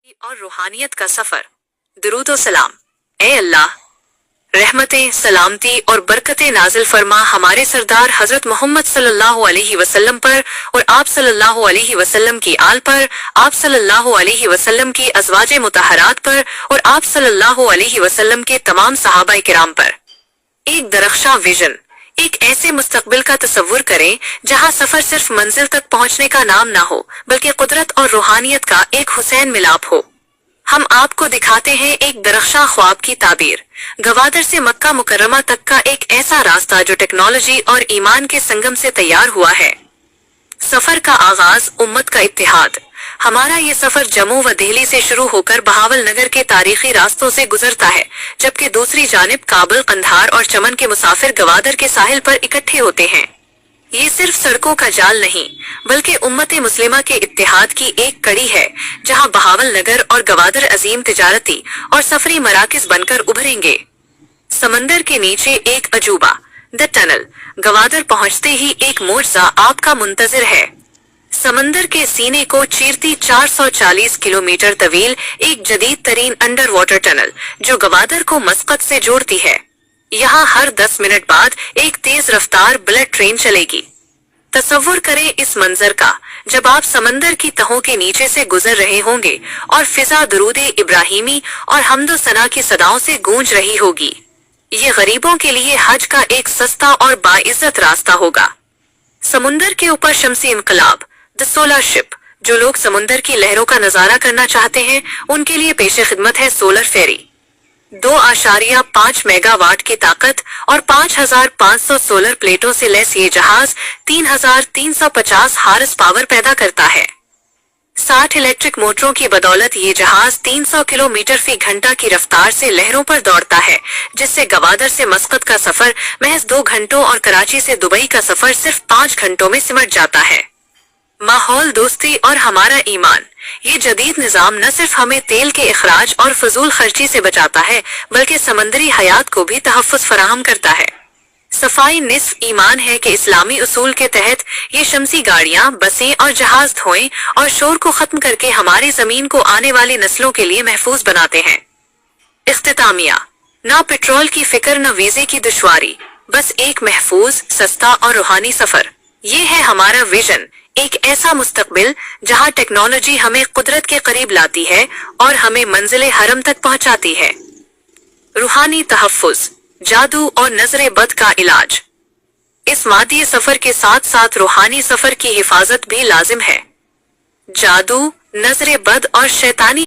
और रूहानियत का सफर। दुरूद और सलाम। ए अल्लाह, रहमतें, सलामती और बरकतें नाजिल फरमा हमारे सरदार हजरत मोहम्मद सल्लल्लाहु अलैहि वसल्लम पर और आप सल्लल्लाहु अलैहि वसल्लम की आल पर, आप सल्लल्लाहु अलैहि वसल्लम की अज़वाजे मुतहरात पर और आप सल्लल्लाहु अलैहि वसल्लम के तमाम सहाबा किराम पर। एक दरख्शां विजन। एक ऐसे मुस्तकबिल का तसव्वुर करें जहां सफर सिर्फ मंजिल तक पहुंचने का नाम ना हो बल्कि कुदरत और रूहानियत का एक हुसैन मिलाप हो। हम आपको दिखाते हैं एक दरख्शां ख्वाब की ताबीर। गवादर से मक्का मुकर्रमा तक का एक ऐसा रास्ता जो टेक्नोलॉजी और ईमान के संगम से तैयार हुआ है। सफर का आगाज, उम्मत का इत्तेहाद। हमारा ये सफर जम्मू व दिल्ली से शुरू होकर बहावल नगर के तारीखी रास्तों से गुजरता है, जबकि दूसरी जानिब काबुल, कंधार और चमन के मुसाफिर गवादर के साहिल पर इकट्ठे होते हैं। ये सिर्फ सड़कों का जाल नहीं बल्कि उम्मत मुस्लिमा के इत्तेहाद की एक कड़ी है, जहां बहावल नगर और गवादर अजीम तिजारती और सफरी मराकज बनकर उभरेंगे। समंदर के नीचे एक अजूबा, द टनल। गवादर पहुंचते ही एक मोजज़ा आपका मुंतजिर है। समंदर के सीने को चीरती 440 किलोमीटर तवील एक जदीद तरीन अंडर वाटर टनल जो गवादर को मस्कत से जोड़ती है। यहाँ हर 10 मिनट बाद एक तेज रफ्तार बुलेट ट्रेन चलेगी। तसव्वुर करें इस मंजर का जब आप समंदर की तहों के नीचे से गुजर रहे होंगे और फिजा दुरूदे इब्राहिमी और हम्दो सना की सदाओं से गूंज रही होगी। ये गरीबों के लिए हज का एक सस्ता और बाइज्जत रास्ता होगा। समुंदर के ऊपर शमसी इनकलाब, द सोलर शिप। जो लोग समुंदर की लहरों का नजारा करना चाहते हैं उनके लिए पेशे खिदमत है सोलर फेरी। 2.5 मेगावाट की ताकत और 5,500 सोलर प्लेटों से लैस ये जहाज 3,350 हार्स पावर पैदा करता है। 60 इलेक्ट्रिक मोटरों की बदौलत ये जहाज 300 किलोमीटर फी घंटा की रफ्तार से लहरों पर दौड़ता है, जिससे गवादर से मस्कत का सफर महज 2 घंटों और कराची से दुबई का सफर सिर्फ 5 घंटों में सिमट जाता है। माहौल दोस्ती और हमारा ईमान। ये जदीद निजाम न सिर्फ हमें तेल के इखराज और फजूल खर्ची से बचाता है बल्कि समंदरी हयात को भी तहफ़्फ़ुज़ फराहम करता है। सफाई निस्फ ईमान है कि इस्लामी उसूल के तहत ये शमसी गाड़ियाँ, बसें और जहाज धोएं और शोर को खत्म करके हमारी जमीन को आने वाली नस्लों के लिए महफूज बनाते हैं। इख्तितामिया। ना पेट्रोल की फिक्र न वीजे की दुश्वारी, बस एक महफूज, सस्ता और रूहानी सफर। ये है हमारा विजन, एक ऐसा मुस्तकबिल जहां टेक्नोलॉजी हमें कुदरत के करीब लाती है और हमें मंजिले हरम तक पहुंचाती है। रूहानी तहफ़्फ़ुज़, जादू और नजरे बद का इलाज। इस मादी सफर के साथ साथ रूहानी सफर की हिफाजत भी लाजिम है। जादू, नजरे बद और शैतानी